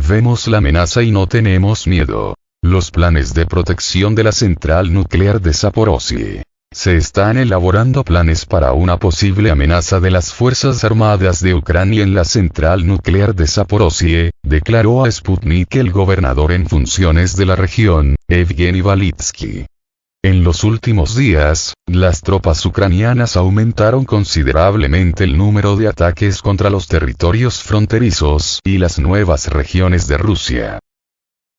Vemos la amenaza y no tenemos miedo. Los planes de protección de la central nuclear de Zaporozhye. Se están elaborando planes para una posible amenaza de las Fuerzas Armadas de Ucrania en la central nuclear de Zaporozhye, declaró a Sputnik el gobernador en funciones de la región, Evgeny Valitsky. En los últimos días, las tropas ucranianas aumentaron considerablemente el número de ataques contra los territorios fronterizos y las nuevas regiones de Rusia.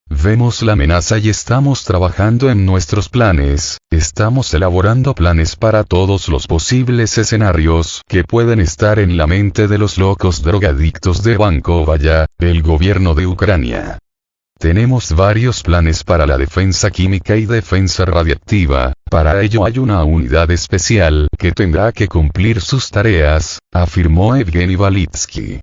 Vemos la amenaza y estamos trabajando en nuestros planes, estamos elaborando planes para todos los posibles escenarios que pueden estar en la mente de los locos drogadictos de Bankova-Ya, el gobierno de Ucrania. Tenemos varios planes para la defensa química y defensa radiactiva, para ello hay una unidad especial que tendrá que cumplir sus tareas, afirmó Evgeny Valitsky.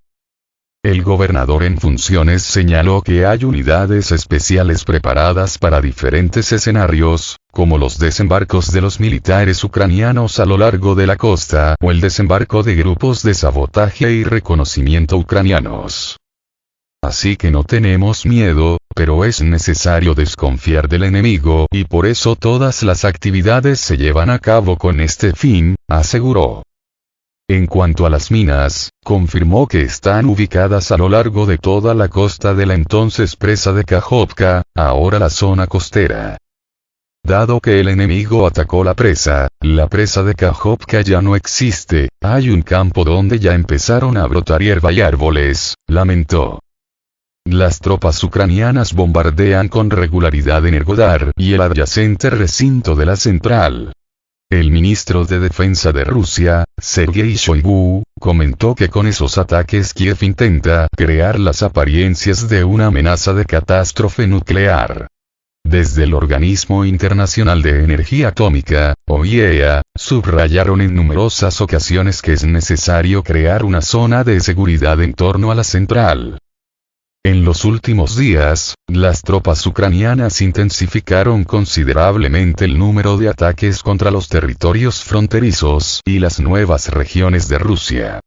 El gobernador en funciones señaló que hay unidades especiales preparadas para diferentes escenarios, como los desembarcos de los militares ucranianos a lo largo de la costa o el desembarco de grupos de sabotaje y reconocimiento ucranianos. Así que no tenemos miedo, pero es necesario desconfiar del enemigo y por eso todas las actividades se llevan a cabo con este fin, aseguró. En cuanto a las minas, confirmó que están ubicadas a lo largo de toda la costa de la entonces presa de Kajovka, ahora la zona costera. Dado que el enemigo atacó la presa de Kajovka ya no existe, hay un campo donde ya empezaron a brotar hierba y árboles, lamentó. Las tropas ucranianas bombardean con regularidad Energodar y el adyacente recinto de la central. El ministro de Defensa de Rusia, Sergei Shoigu, comentó que con esos ataques Kiev intenta crear las apariencias de una amenaza de catástrofe nuclear. Desde el Organismo Internacional de Energía Atómica, OIEA, subrayaron en numerosas ocasiones que es necesario crear una zona de seguridad en torno a la central. En los últimos días, las tropas ucranianas intensificaron considerablemente el número de ataques contra los territorios fronterizos y las nuevas regiones de Rusia.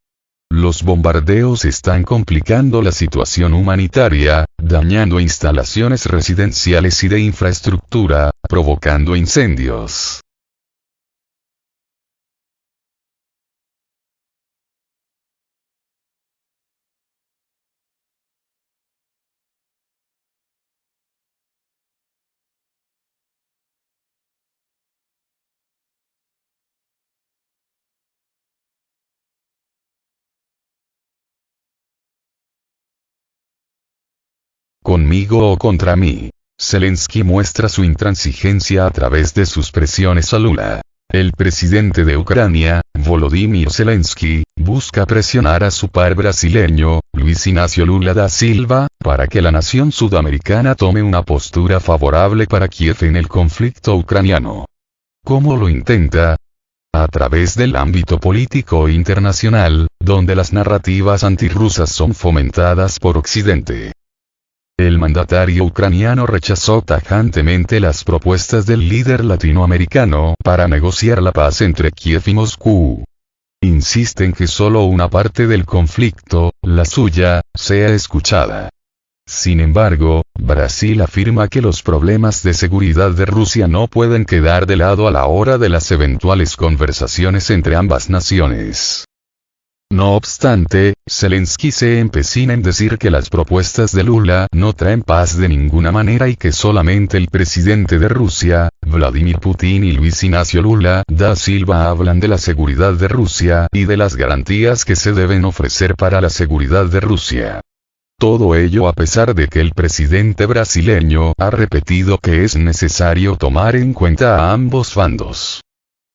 Los bombardeos están complicando la situación humanitaria, dañando instalaciones residenciales y de infraestructura, provocando incendios. Conmigo o contra mí. Zelensky muestra su intransigencia a través de sus presiones a Lula. El presidente de Ucrania, Volodymyr Zelensky, busca presionar a su par brasileño, Luiz Inácio Lula da Silva, para que la nación sudamericana tome una postura favorable para Kiev en el conflicto ucraniano. ¿Cómo lo intenta? A través del ámbito político internacional, donde las narrativas antirrusas son fomentadas por Occidente. El mandatario ucraniano rechazó tajantemente las propuestas del líder latinoamericano para negociar la paz entre Kiev y Moscú. Insiste en que solo una parte del conflicto, la suya, sea escuchada. Sin embargo, Brasil afirma que los problemas de seguridad de Rusia no pueden quedar de lado a la hora de las eventuales conversaciones entre ambas naciones. No obstante, Zelensky se empecina en decir que las propuestas de Lula no traen paz de ninguna manera y que solamente el presidente de Rusia, Vladimir Putin y Luiz Inácio Lula da Silva hablan de la seguridad de Rusia y de las garantías que se deben ofrecer para la seguridad de Rusia. Todo ello a pesar de que el presidente brasileño ha repetido que es necesario tomar en cuenta a ambos bandos.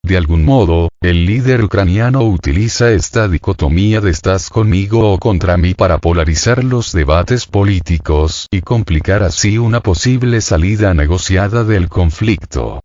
De algún modo, el líder ucraniano utiliza esta dicotomía de estás conmigo o contra mí para polarizar los debates políticos y complicar así una posible salida negociada del conflicto.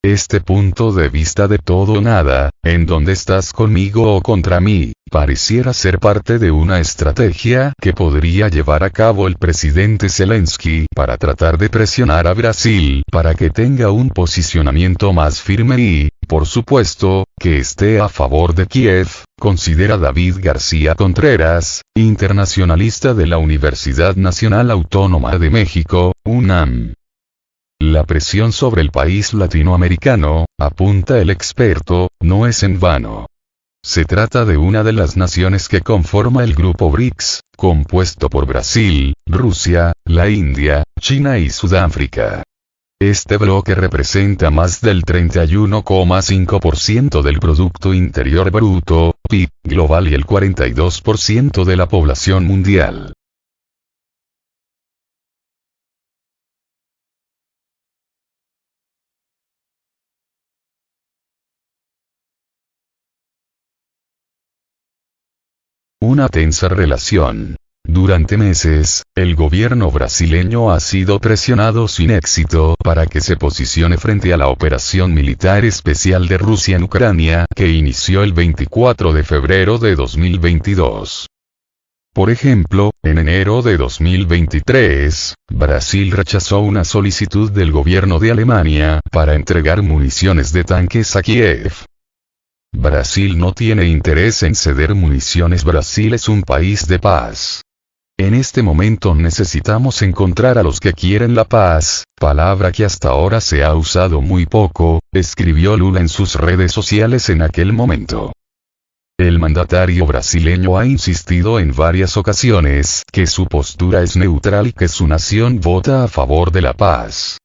Este punto de vista de todo o nada, en donde estás conmigo o contra mí, pareciera ser parte de una estrategia que podría llevar a cabo el presidente Zelensky para tratar de presionar a Brasil para que tenga un posicionamiento más firme y, por supuesto, que esté a favor de Kiev, considera David García Contreras, internacionalista de la Universidad Nacional Autónoma de México, UNAM. La presión sobre el país latinoamericano, apunta el experto, no es en vano. Se trata de una de las naciones que conforma el grupo BRICS, compuesto por Brasil, Rusia, la India, China y Sudáfrica. Este bloque representa más del 31,5% del Producto Interior Bruto, PIB, global y el 42% de la población mundial. Una tensa relación. Durante meses, el gobierno brasileño ha sido presionado sin éxito para que se posicione frente a la operación militar especial de Rusia en Ucrania, que inició el 24 de febrero de 2022. Por ejemplo, en enero de 2023, Brasil rechazó una solicitud del gobierno de Alemania para entregar municiones de tanques a Kiev. Brasil no tiene interés en ceder municiones. Brasil es un país de paz. En este momento necesitamos encontrar a los que quieren la paz, palabra que hasta ahora se ha usado muy poco, escribió Lula en sus redes sociales en aquel momento. El mandatario brasileño ha insistido en varias ocasiones que su postura es neutral y que su nación vota a favor de la paz.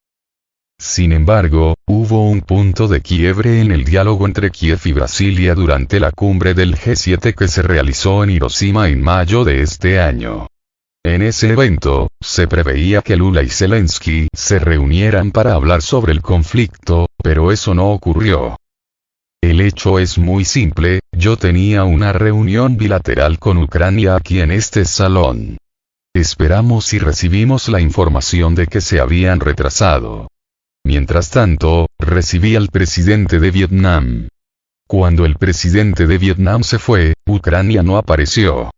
Sin embargo, hubo un punto de quiebre en el diálogo entre Kiev y Brasilia durante la cumbre del G7 que se realizó en Hiroshima en mayo de este año. En ese evento, se preveía que Lula y Zelensky se reunieran para hablar sobre el conflicto, pero eso no ocurrió. El hecho es muy simple, yo tenía una reunión bilateral con Ucrania aquí en este salón. Esperamos y recibimos la información de que se habían retrasado. Mientras tanto, recibí al presidente de Vietnam. Cuando el presidente de Vietnam se fue, Ucrania no apareció.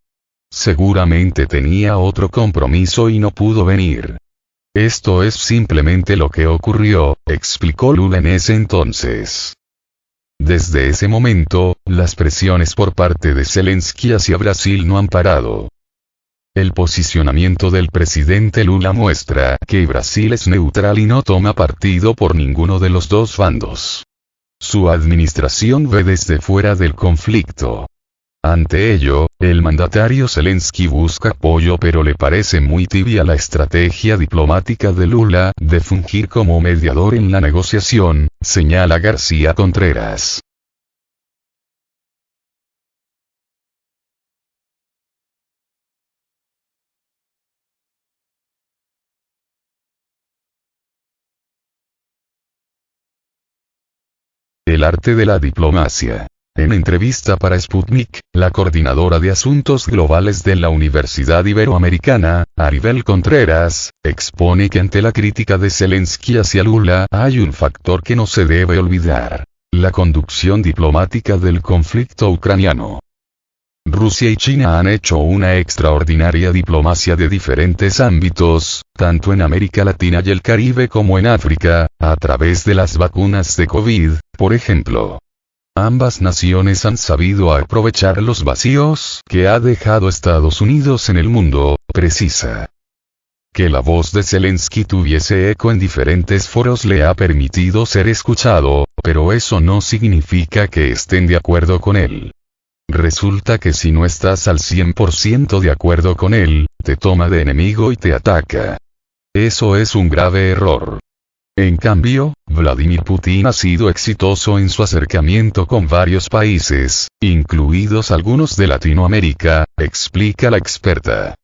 Seguramente tenía otro compromiso y no pudo venir. Esto es simplemente lo que ocurrió, explicó Lula en ese entonces. Desde ese momento, las presiones por parte de Zelensky hacia Brasil no han parado. El posicionamiento del presidente Lula muestra que Brasil es neutral y no toma partido por ninguno de los dos bandos. Su administración ve desde fuera del conflicto. Ante ello, el mandatario Zelensky busca apoyo, pero le parece muy tibia la estrategia diplomática de Lula de fungir como mediador en la negociación, señala García Contreras. El arte de la diplomacia. En entrevista para Sputnik, la coordinadora de asuntos globales de la Universidad Iberoamericana, Aribel Contreras, expone que ante la crítica de Zelensky hacia Lula hay un factor que no se debe olvidar: la conducción diplomática del conflicto ucraniano. Rusia y China han hecho una extraordinaria diplomacia de diferentes ámbitos, tanto en América Latina y el Caribe como en África, a través de las vacunas de COVID, por ejemplo. Ambas naciones han sabido aprovechar los vacíos que ha dejado Estados Unidos en el mundo, precisa. Que la voz de Zelensky tuviese eco en diferentes foros le ha permitido ser escuchado, pero eso no significa que estén de acuerdo con él. Resulta que si no estás al 100% de acuerdo con él, te toma de enemigo y te ataca. Eso es un grave error. En cambio, Vladimir Putin ha sido exitoso en su acercamiento con varios países, incluidos algunos de Latinoamérica, explica la experta.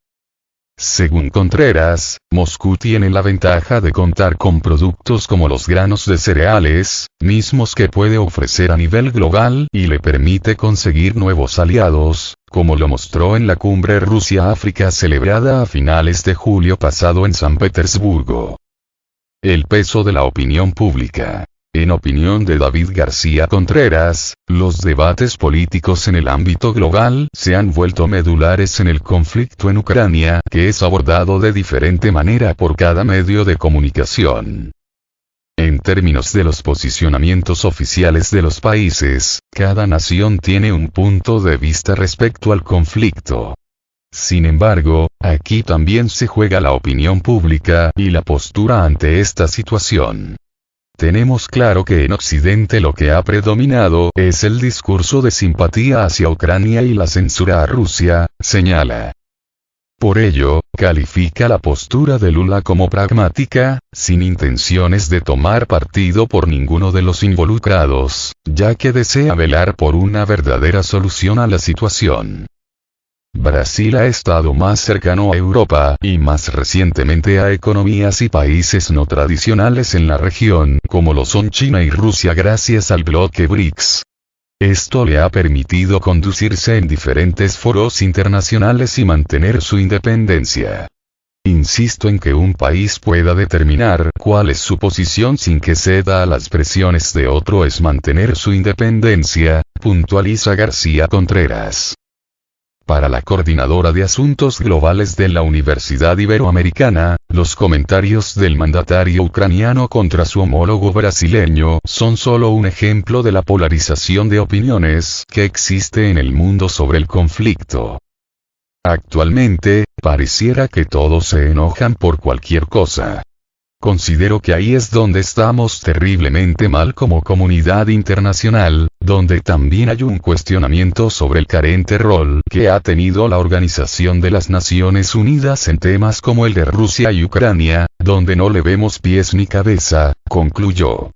Según Contreras, Moscú tiene la ventaja de contar con productos como los granos de cereales, mismos que puede ofrecer a nivel global y le permite conseguir nuevos aliados, como lo mostró en la cumbre Rusia-África celebrada a finales de julio pasado en San Petersburgo. El peso de la opinión pública. En opinión de David García Contreras, los debates políticos en el ámbito global se han vuelto medulares en el conflicto en Ucrania, que es abordado de diferente manera por cada medio de comunicación. En términos de los posicionamientos oficiales de los países, cada nación tiene un punto de vista respecto al conflicto. Sin embargo, aquí también se juega la opinión pública y la postura ante esta situación. Tenemos claro que en Occidente lo que ha predominado es el discurso de simpatía hacia Ucrania y la censura a Rusia, señala. Por ello, califica la postura de Lula como pragmática, sin intenciones de tomar partido por ninguno de los involucrados, ya que desea velar por una verdadera solución a la situación. Brasil ha estado más cercano a Europa y más recientemente a economías y países no tradicionales en la región, como lo son China y Rusia gracias al bloque BRICS. Esto le ha permitido conducirse en diferentes foros internacionales y mantener su independencia. Insisto en que un país pueda determinar cuál es su posición sin que ceda a las presiones de otro es mantener su independencia, puntualiza García Contreras. Para la coordinadora de asuntos globales de la Universidad Iberoamericana, los comentarios del mandatario ucraniano contra su homólogo brasileño son solo un ejemplo de la polarización de opiniones que existe en el mundo sobre el conflicto. Actualmente, pareciera que todos se enojan por cualquier cosa. Considero que ahí es donde estamos terriblemente mal como comunidad internacional, donde también hay un cuestionamiento sobre el carente rol que ha tenido la Organización de las Naciones Unidas en temas como el de Rusia y Ucrania, donde no le vemos pies ni cabeza, concluyó.